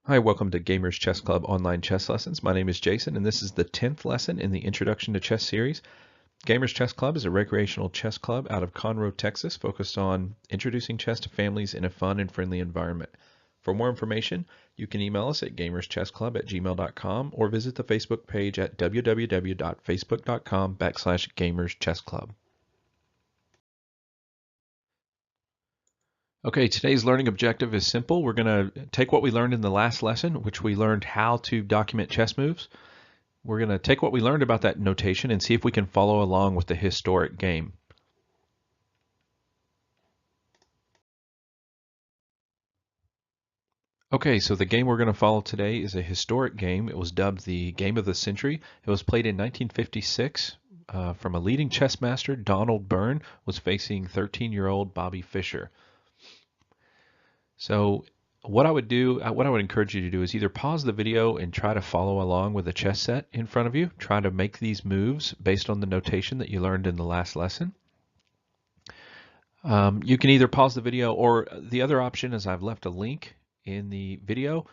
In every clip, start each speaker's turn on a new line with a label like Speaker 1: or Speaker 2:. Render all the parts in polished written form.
Speaker 1: Hi, welcome to Gamers Chess Club online chess lessons. My name is Jason, and this is the 10th lesson in the Introduction to Chess series. Gamers Chess Club is a recreational chess club out of Conroe, Texas, focused on introducing chess to families in a fun and friendly environment. For more information, you can email us at gamerschessclub@gmail.com or visit the Facebook page at www.facebook.com/gamerschessclub. Okay, today's learning objective is simple. We're going to take what we learned in the last lesson, which we learned how to document chess moves. We're going to take what we learned about that notation and see if we can follow along with the historic game. Okay, so the game we're going to follow today is a historic game. It was dubbed the Game of the Century. It was played in 1956 from a leading chess master, Donald Byrne, was facing 13-year-old Bobby Fischer. So what I would encourage you to do is either pause the video and try to follow along with a chess set in front of you. Try to make these moves based on the notation that you learned in the last lesson. You can either pause the video, or the other option is I've left a link in the video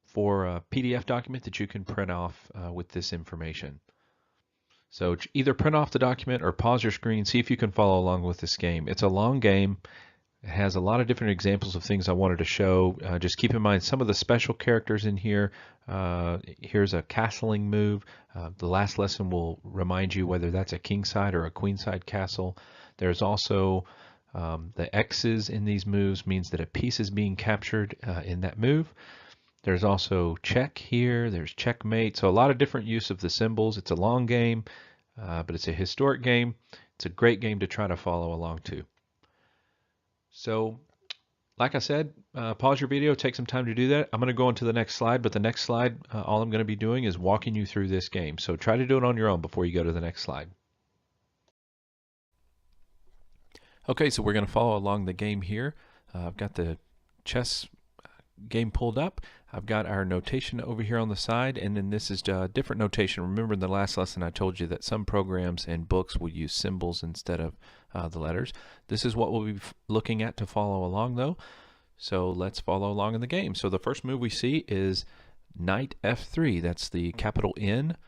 Speaker 1: for a PDF document that you can print off with this information. So either print off the document or pause your screen, see if you can follow along with this game. It's a long game. It has a lot of different examples of things I wanted to show. Just keep in mind some of the special characters in here. Here's a castling move. The last lesson will remind you whether that's a kingside or a queenside castle. There's also the X's in these moves means that a piece is being captured in that move. There's also check here. There's checkmate. So a lot of different use of the symbols. It's a long game, but it's a historic game. It's a great game to try to follow along to. So, like I said, pause your video, take some time to do that. I'm going to go on to the next slide, but the next slide, all I'm going to be doing is walking you through this game. So try to do it on your own before you go to the next slide. Okay, so we're going to follow along the game here. I've got the chess game pulled up. I've got our notation over here on the side, and then this is a different notation. Remember in the last lesson I told you that some programs and books will use symbols instead of the letters. This is what we'll be looking at to follow along though. So let's follow along in the game. So the first move we see is knight f3. That's the capital N,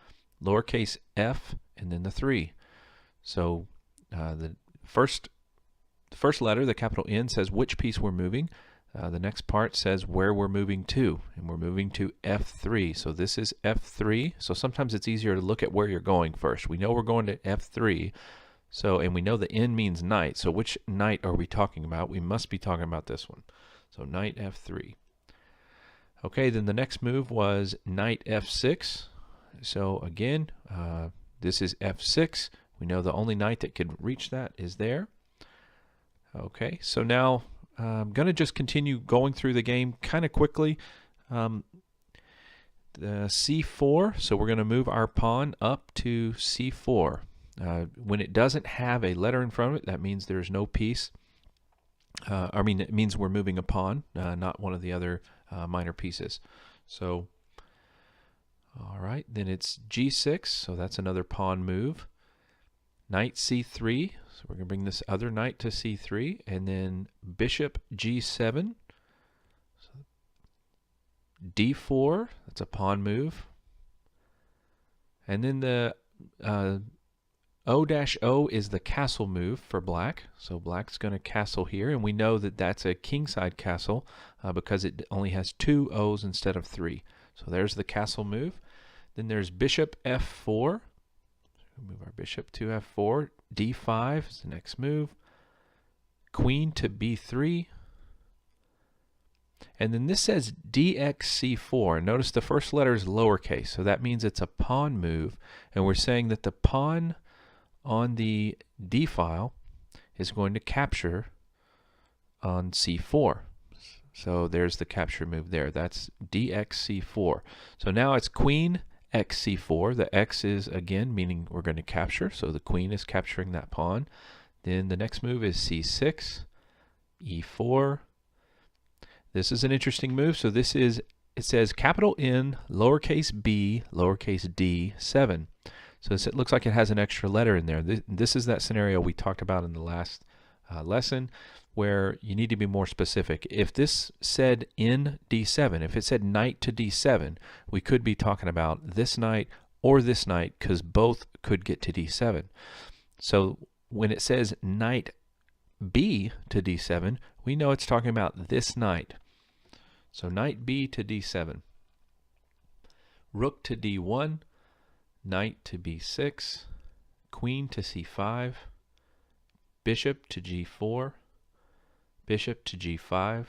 Speaker 1: lowercase f, and then the 3. So the first letter, the capital N, says which piece we're moving. The next part says where we're moving to, and we're moving to F3. So this is F3. So sometimes it's easier to look at where you're going first. We know we're going to F3. So, and we know the N means knight. So which knight are we talking about? We must be talking about this one. So knight F3. Okay, then the next move was knight F6. So again, this is F6. We know the only knight that could reach that is there. Okay, so now I'm going to just continue going through the game kind of quickly. The C4, so we're going to move our pawn up to C4. When it doesn't have a letter in front of it, that means there's no piece. It means we're moving a pawn, not one of the other minor pieces. So, all right, then it's G6, so that's another pawn move. Knight C3, so we're going to bring this other knight to C3, and then bishop G7, so D4, that's a pawn move, and then the O-O is the castle move for black, so black's going to castle here, and we know that that's a kingside castle because it only has 2 O's instead of 3. So there's the castle move. Then there's bishop F4. Move our bishop to F4. D5 is the next move. Queen to B3. And then this says DXC4. Notice the first letter is lowercase, so that means it's a pawn move. And we're saying that the pawn on the D file is going to capture on C4. So there's the capture move there. That's DXC4. So now it's queen XC4. The X is, again, meaning we're going to capture, so the queen is capturing that pawn. Then the next move is C6, E4. This is an interesting move. So this is, it says capital N, lowercase b, lowercase d, 7. So it looks like it has an extra letter in there. This is that scenario we talked about in the last lesson. where you need to be more specific. If this said in D7, if it said knight to D7, we could be talking about this knight or this knight, because both could get to D7. So when it says knight B to D7, we know it's talking about this knight. So knight B to D7. Rook to D1, knight to B6, queen to C5, bishop to G4, bishop to G5,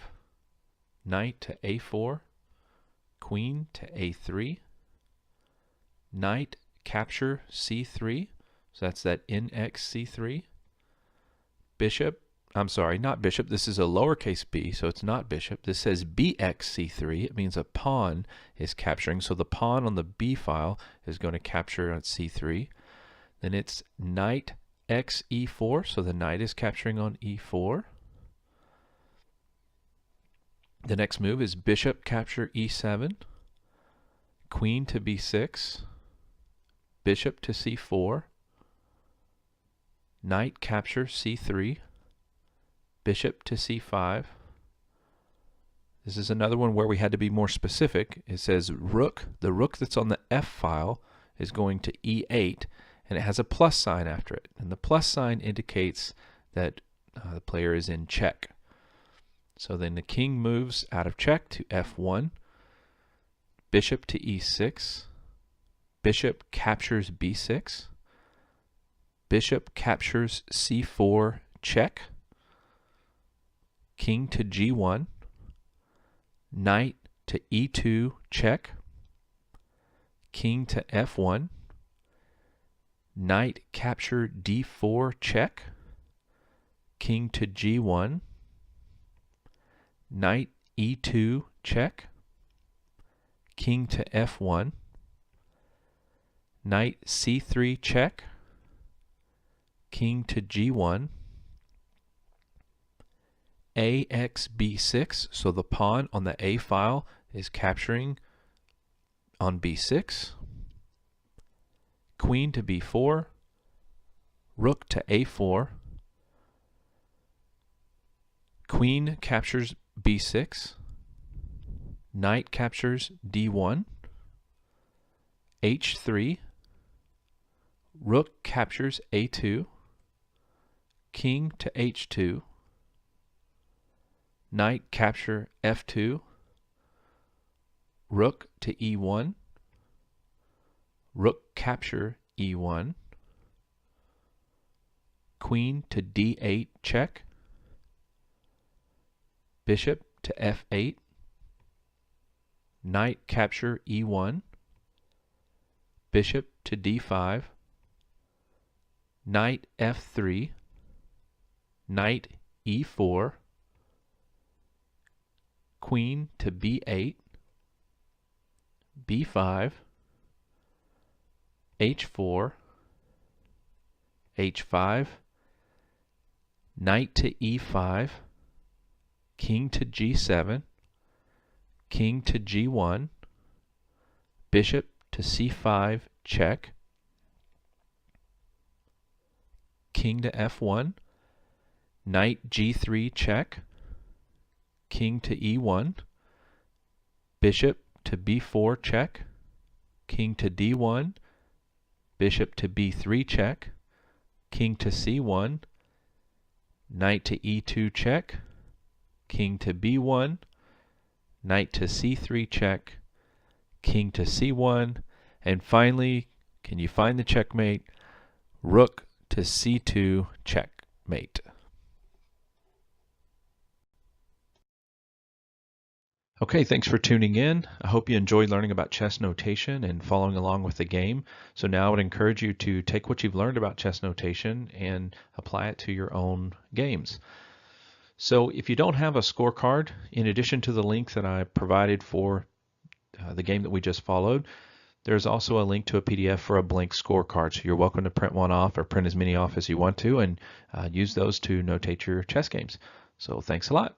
Speaker 1: knight to A4, queen to A3, knight capture C3, so that's that NX C3, bishop, I'm sorry, not bishop, this is a lowercase b, so it's not bishop. This says BX C3, it means a pawn is capturing, so the pawn on the B file is going to capture on C3. Then it's knight X E4, so the knight is capturing on E4. The next move is bishop capture E7, queen to B6, bishop to C4, knight capture C3, bishop to C5. This is another one where we had to be more specific. It says rook, the rook that's on the F file is going to E8, and it has a plus sign after it. And the plus sign indicates that the player is in check. So then the king moves out of check to F1, bishop to E6, bishop captures B6, bishop captures C4 check, king to G1, knight to E2 check, king to F1, knight capture D4 check, king to G1, knight E2 check, king to F1, knight C3 check, king to G1, AX B6, so the pawn on the A file is capturing on B6, queen to B4, rook to A4, queen captures B6, knight captures D1, H3, rook captures A2, king to H2, knight capture F2, rook to E1, rook capture E1, queen to D8 check, bishop to F8, knight capture E1, bishop to D5, knight F3, knight E4, queen to B8, B5, H4, H5, knight to E5, king to G7, king to G1, bishop to C5 check, king to F1, knight G3 check, king to E1, bishop to B4 check, king to D1, bishop to B3 check, king to C1, knight to E2 check, king to B1, knight to C3 check, king to C1, and finally, can you find the checkmate? Rook to C2 checkmate. Okay, thanks for tuning in. I hope you enjoyed learning about chess notation and following along with the game. So now I would encourage you to take what you've learned about chess notation and apply it to your own games. So if you don't have a scorecard, in addition to the link that I provided for the game that we just followed, there's also a link to a PDF for a blank scorecard. So you're welcome to print one off or print as many off as you want to and use those to notate your chess games. So thanks a lot.